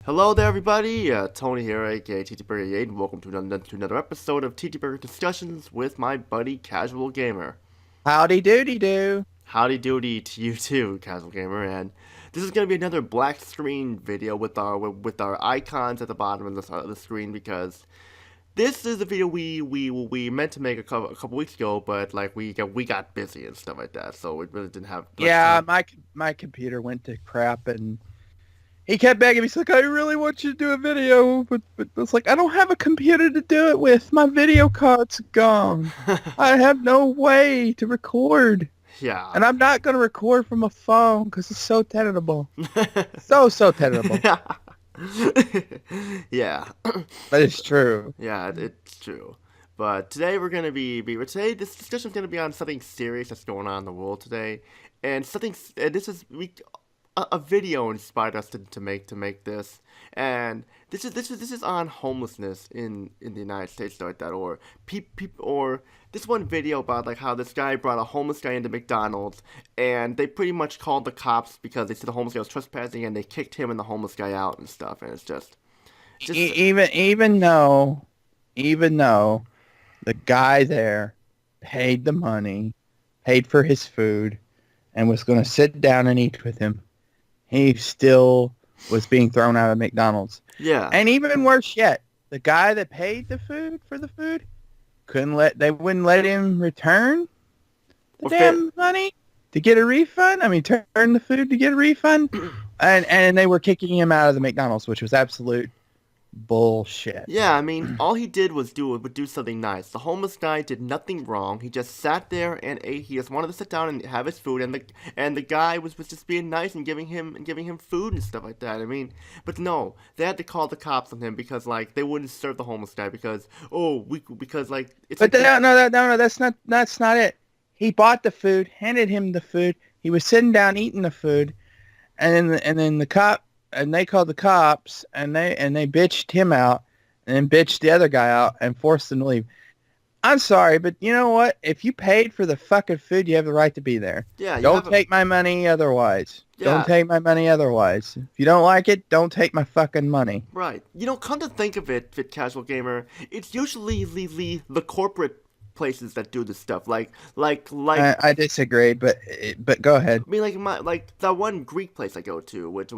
Hello there, everybody. Tony here, aka TTBurger, and welcome to another episode of TTBurger Discussions with my buddy CasualOGamer. Howdy doody do. Howdy doody to you too, CasualOGamer, and this is gonna be another black screen video with our icons at the bottom of the screen because this is a video we meant to make a couple weeks ago, but like we got busy and stuff like that, so we really didn't have much Yeah, time. my computer went to crap and he kept begging me. He's like, I really want you to do a video, but it's like, I don't have a computer to do it with. My video card's gone. I have no way to record. Yeah. And I'm not going to record from a phone because it's so terrible. So terrible. Yeah. But it's true. Yeah, it's true. But today we're gonna today this discussion is gonna be on something serious that's going on in the world today, and this is a video inspired us to make this, and this is on homelessness in the United States, like that, or or this one video about like how this guy brought a homeless guy into McDonald's, and they pretty much called the cops because they said the homeless guy was trespassing, and they kicked him and the homeless guy out and stuff, and it's just. Even though the guy there paid the money, paid for his food, and was going to sit down and eat with him, he still was being thrown out of McDonald's. Yeah. And even worse yet, the guy that paid for the food they wouldn't let him return the Or fa- damn money to get a refund. I mean, turn the food to get a refund. And they were kicking him out of the McDonald's, which was absolute bullshit. Yeah, I mean, all he did was do something nice. The homeless guy did nothing wrong. He just sat there and ate. He just wanted to sit down and have his food, and the guy was just being nice and giving him food and stuff like that. I mean, but no, they had to call the cops on him because like they wouldn't serve the homeless guy because like it's But like no, that's not it. He bought the food, handed him the food. He was sitting down eating the food, and then they called the cops and they bitched him out and then bitched the other guy out and forced him to leave. I'm sorry, but you know what? If you paid for the fucking food, you have the right to be there. yeah, you Don't have a take my money otherwise. yeah. Don't take my money otherwise. If you don't like it, don't take my fucking money. Right. Come to think of it, Fit Casual Gamer, it's usually the corporate places that do this stuff. Like I disagree, but go ahead. I mean, like that one Greek place I go to, with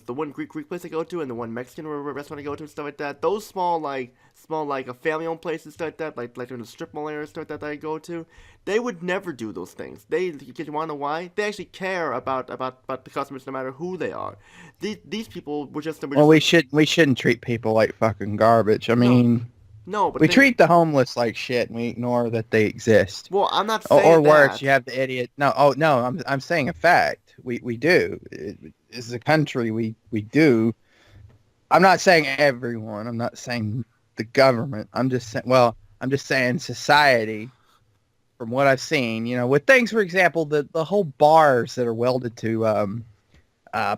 the one Greek place I go to, and the one Mexican restaurant I go to, and stuff like that. Those small a family-owned places, stuff like that, like in the strip mall area, stuff like that I go to, they would never do those things. Because you want to know why? They actually care about the customers, no matter who they are. These people were just Well, we shouldn't treat people like fucking garbage. I no, mean, no, but we treat the homeless like shit and we ignore that they exist. well, I'm not Or saying worse, that. you have the idiot. No, oh no, I'm saying a fact. We do. As a country, we do. I'm not saying everyone. I'm not saying the government. I'm just saying society. From what I've seen, with things, for example, the whole bars that are welded to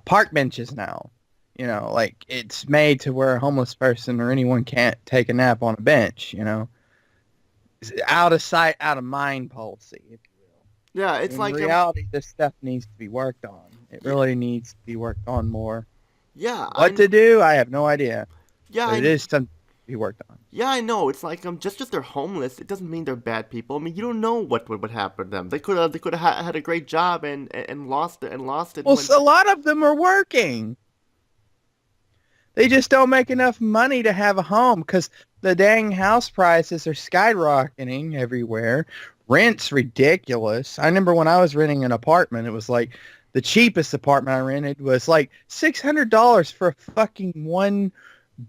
park benches now. Like it's made to where a homeless person or anyone can't take a nap on a bench. It's out of sight, out of mind policy, if you will. Yeah, it's In like reality, this stuff needs to be worked on. It really needs to be worked on more. yeah, What to do, I have no idea. yeah, But it is something to be worked on. yeah, I know. It's like just because they're homeless, it doesn't mean they're bad people. I mean, you don't know what would happen to them. They could have had a great job and lost it Well, when a lot of them are working. They just don't make enough money to have a home because the dang house prices are skyrocketing everywhere. Rent's ridiculous. I remember when I was renting an apartment, it was like the cheapest apartment I rented was like $600 for a fucking one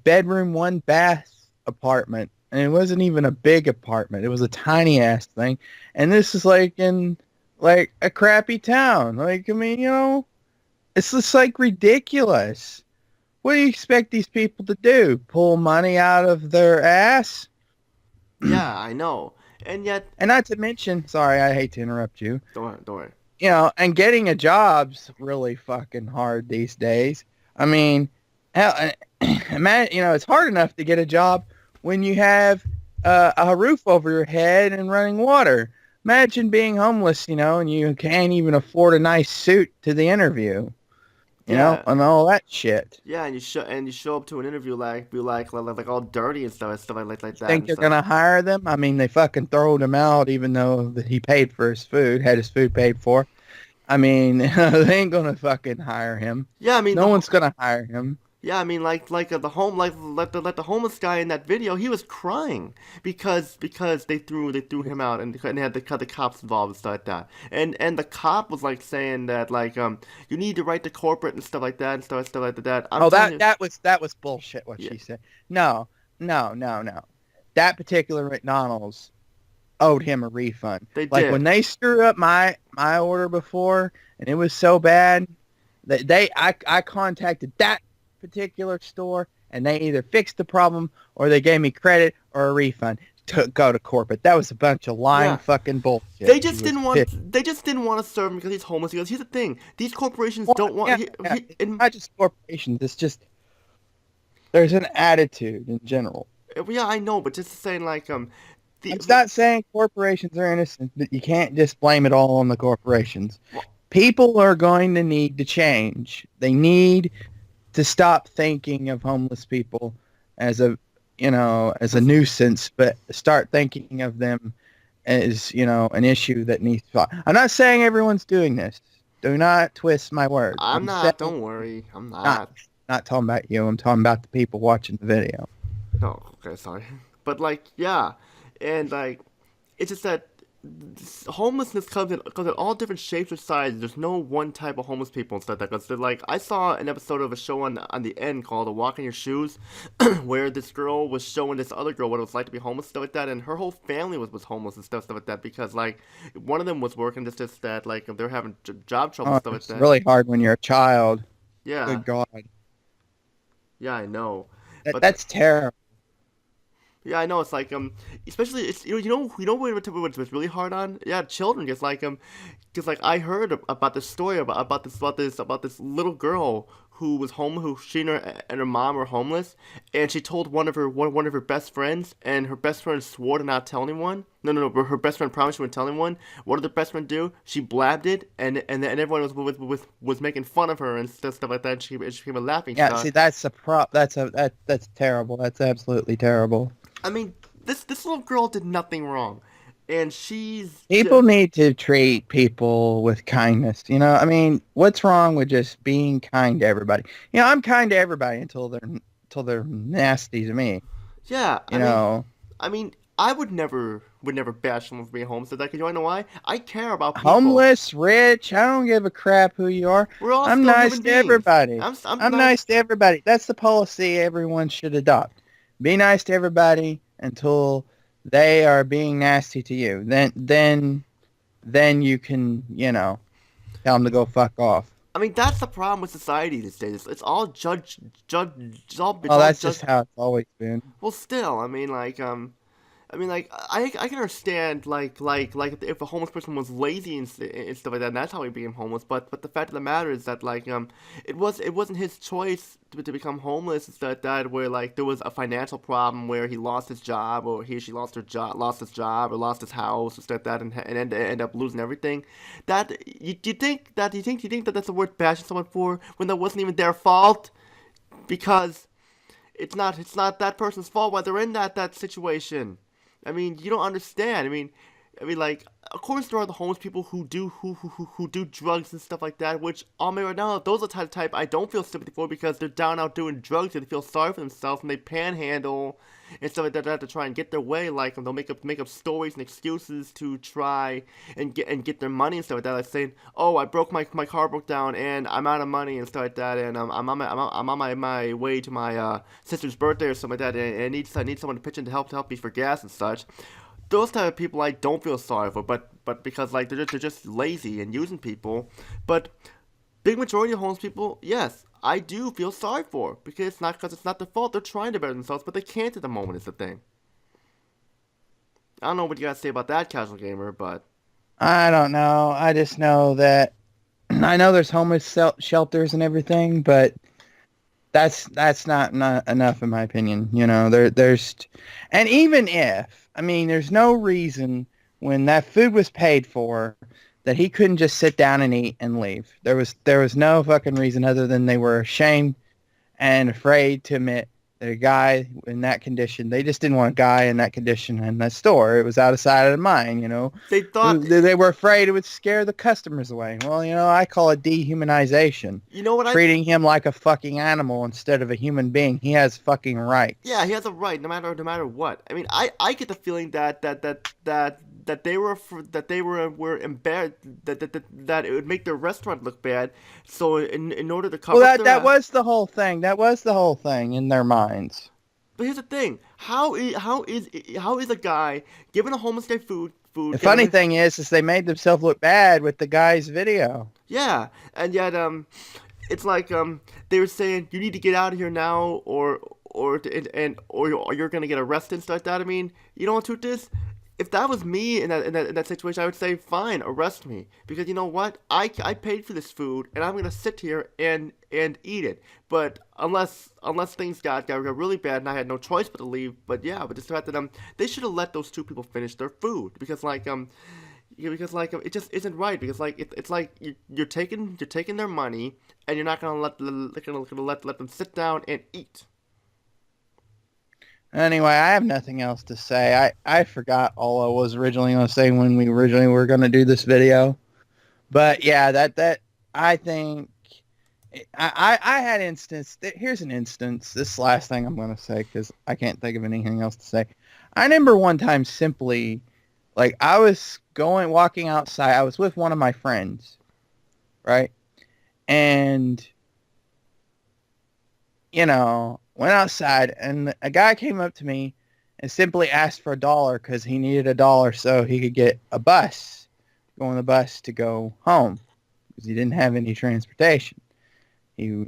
bedroom, one bath apartment. And it wasn't even a big apartment. It was a tiny ass thing. And this is like in like a crappy town. Like, I mean, it's just like ridiculous. What do you expect these people to do? Pull money out of their ass? yeah, I know. And yet, And not to mention, sorry, I hate to interrupt you. don't worry. And getting a job's really fucking hard these days. I mean, hell, man, it's hard enough to get a job when you have a roof over your head and running water. Imagine being homeless, and you can't even afford a nice suit to the interview. Yeah, and all that shit. yeah, and you show up to an interview like be like all dirty and stuff like that Think and they're stuff. gonna hire them? I mean, they fucking throwed him out, even though that he paid for his food, had his food paid for. I mean, they ain't gonna fucking hire him. Yeah, I mean No one's gonna hire him. yeah, I mean the home like the homeless guy in that video, he was crying because they threw him out and they had the cops involved and stuff like that. And the cop was like saying that like you need to write to corporate and stuff like that and stuff like that. I'm Oh, telling that you, that was bullshit. What yeah, she said. No, no, no, no. That particular McDonald's owed him a refund. they Like when did. they screwed up my order before, and it was so bad that I contacted that particular store, and they either fixed the problem or they gave me credit or a refund to go to corporate. That was a bunch of lying Yeah. fucking bullshit. They She just was didn't pissed. want. They just didn't want to serve him because he's homeless. Because here's the thing: these corporations Well, don't want. yeah, yeah. It's In, not just corporations. It's just there's an attitude in general. yeah, I know, but just saying like I'm the not saying corporations are innocent, but you can't just blame it all on the corporations. well, People are going to need to change. They need to stop thinking of homeless people as as a nuisance, but start thinking of them as, an issue that needs to. I'm not saying everyone's doing this. Do not twist my words. I'm I'm not. saying Don't worry, I'm not not. not talking about you. I'm talking about the people watching the video. No, okay, sorry. But like, yeah, and like, it's just that homelessness comes in all different shapes or sizes. There's no one type of homeless people and stuff like that. Because like, I saw an episode of a show on the end called "A Walk in Your Shoes," where this girl was showing this other girl what it was like to be homeless, stuff like that, and her whole family was homeless and stuff like that because like one of them was working just that like they're having job trouble Oh, and stuff like it's that. really hard when you're a child. Yeah, Good God. yeah, I know. But That's terrible. yeah, I know. It's like especially it's what's really hard on children. It's like because like I heard about this story about this little girl who was home who she and her mom were homeless, and she told one of her best friends, and her best friend swore to not tell anyone. No, but her best friend promised she wouldn't tell anyone. What did the best friend do? She blabbed it, and everyone was making fun of her and stuff like that. And she became a laughing Yeah, stock. see, that's terrible. That's absolutely terrible. I mean, this little girl did nothing wrong, and she's People just need to treat people with kindness. I mean, what's wrong with just being kind to everybody? I'm kind to everybody until they're nasty to me. yeah. You know, I mean, I would never bash someone for being homeless. Like, you wanna know why? I care about people. homeless, rich, I don't give a crap who you are. We're all I'm still nice human to beings. everybody. I'm I'm nice. nice to everybody. That's the policy everyone should adopt. Be nice to everybody until they are being nasty to you. Then you can, tell them to go fuck off. I mean, that's the problem with society these days. It's all judge. It's Oh, all that's judge. just how it's always been. Well, still, I mean, I can understand, like, if a homeless person was lazy and stuff like that, and that's how he became homeless. But the fact of the matter is that, like, it wasn't his choice to become homeless and stuff like that, where, like, there was a financial problem where he lost his job, or he or she lost his job, or lost his house, or stuff like that, and end up losing everything. That, you think that that's worth bashing someone for, when that wasn't even their fault? Because it's not that person's fault why they're in that situation. I mean, you don't understand. I mean, like, of course there are the homeless people who do drugs and stuff like that. Which, on me right now, those are the type I don't feel sympathy for because they're down out doing drugs and they feel sorry for themselves and they panhandle and stuff like that to try and get their way. Like, they'll make up stories and excuses to try and get their money and stuff like that. Like saying, "Oh, my car broke down and I'm out of money and stuff like that, and I'm on my way to my sister's birthday or something like that, and I need someone to pitch in to help me for gas and such." Those type of people I don't feel sorry for, but because like they're just lazy and using people. But big majority of homeless people, yes, I do feel sorry for because it's not their fault. They're trying to better themselves, but they can't at the moment. Is the thing. I don't know what you guys say about that, casual gamer, but I don't know. I just know that I know there's homeless shelters and everything, but that's not enough in my opinion. There's and even if I mean there's no reason when that food was paid for that he couldn't just sit down and eat and leave. There was no fucking reason other than they were ashamed and afraid to admit that a guy in that condition, they just didn't want a guy in that condition in that store. It was out of sight, out of mind, you know. They thought, They were afraid it would scare the customers away. Well, you know, I call it dehumanization. you know what I? Treating him like a fucking animal instead of a human being. He has fucking Yeah, rights. he has a right, no matter what. I mean, I get the feeling that they were embarrassed that it would make their restaurant look bad. So in order to Well, cover up that their. was the whole thing. That was the whole thing in their minds. But here's the thing: how is a guy giving a homeless guy food The getting funny him? thing is they made themselves look bad with the guy's video. Yeah, and yet it's like they were saying you need to get out of here now, or you're gonna get arrested and stuff like that. I mean, you know what truth is? If that was me in that situation, I would say fine, arrest me, because you know what? I paid for this food and I'm gonna sit here and eat it. But unless things got really bad and I had no choice but to leave. But yeah, but just the fact that they should have let those two people finish their food, because like yeah, because like it just isn't right, because like it's like you're taking their money and you're not gonna let them sit down and eat. Anyway, I have nothing else to say. I forgot all I was originally going to say when we originally were going to do this video. But yeah, that I think I had instance. Here's an instance. This last thing I'm going to say because I can't think of anything else to say. I remember one time simply, like I was walking outside. I was with one of my friends, right? And you know, went outside and a guy came up to me and simply asked for $1 because he needed $1 so he could get a bus, go on the bus to go home because he didn't have any transportation. He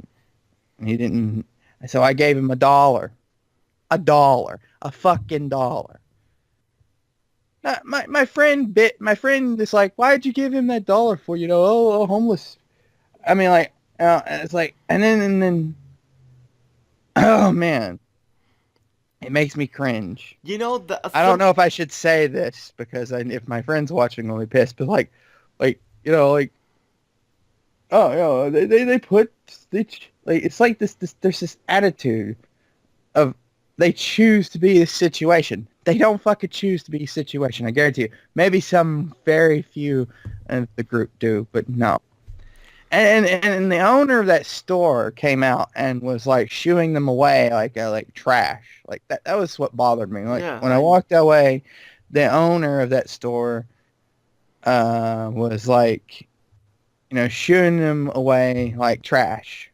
didn't. So I gave him $1, a fucking dollar. Now, my friend is like, why'd you give him that dollar for? You know, homeless. I mean, like, it's like, and then. Oh man, it makes me cringe. You know the I don't know if I should say this because if my friend's watching, they'll be pissed. But like you know, like oh, you know, they put like it's like this there's this attitude of they choose to be the situation. They don't fucking choose to be a situation. I guarantee you. Maybe some very few of the group do, but no. And the owner of that store came out and was like shooing them away like trash. Like that was what bothered me. Like yeah when I walked away, the owner of that store was like, you know, shooing them away like trash.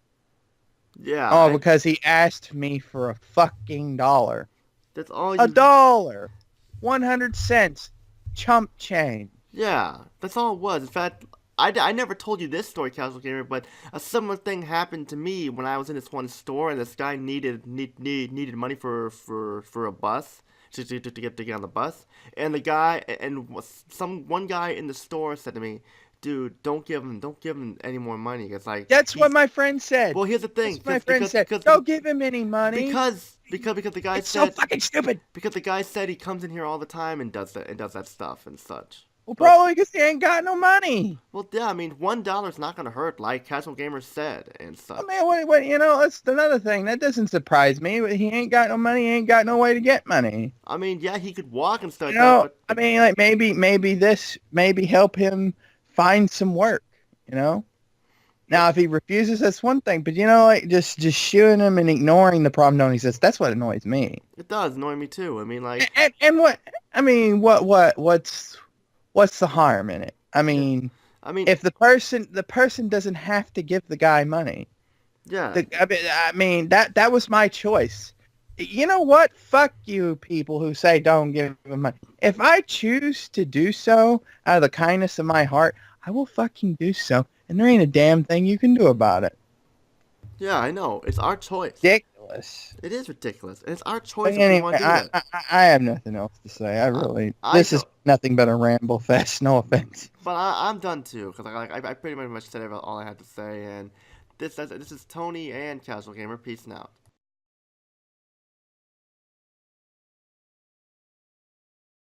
yeah Oh, because he asked me for a fucking dollar. that's all A you dollar. 100 cents. Chump change. yeah that's all it was. In fact, I never told you this story, Casual Gamer, but a similar thing happened to me when I was in this one store, and this guy needed money for a bus to get on the bus, and the guy and one guy in the store said to me, "Dude, don't give him any more money." It's like That's what he's my friend said. well. Here's the thing, That's what my friend said. Don't give him any money. because the guy It's so said fucking stupid. because the guy said he comes in here all the time and does that stuff and such. Well, But probably because he ain't got no money. well, yeah, I mean, $1's not gonna hurt, like Casual Gamer said and I such. mean, what, you know, that's another thing. That doesn't surprise me. He ain't got no money. He ain't got no way to get money. I mean, yeah, he could walk and stuff You like that, know, but I mean, like maybe help him find some work, you know? Now, if he refuses, that's one thing. But, you know, like just shooing him and ignoring the problem don't exist. That's what annoys me. it does annoy me too. I mean, like, And what, I mean, what's the harm in it? I yeah, mean, I mean, if the person doesn't have to give the guy money. yeah, I mean that was my choice. You know what? Fuck you people who say don't give him money. If I choose to do so out of the kindness of my heart, I will fucking do so. And there ain't a damn thing you can do about it. yeah, I know. It's our choice. Ridiculous. It is ridiculous, and it's our But choice if we anyway, want to do that. I have nothing else to say. I This is don't, nothing but a ramble fest. No offense. but I'm done too, because I pretty much said all I had to say, and this is Tony and Casual Gamer. Peace out.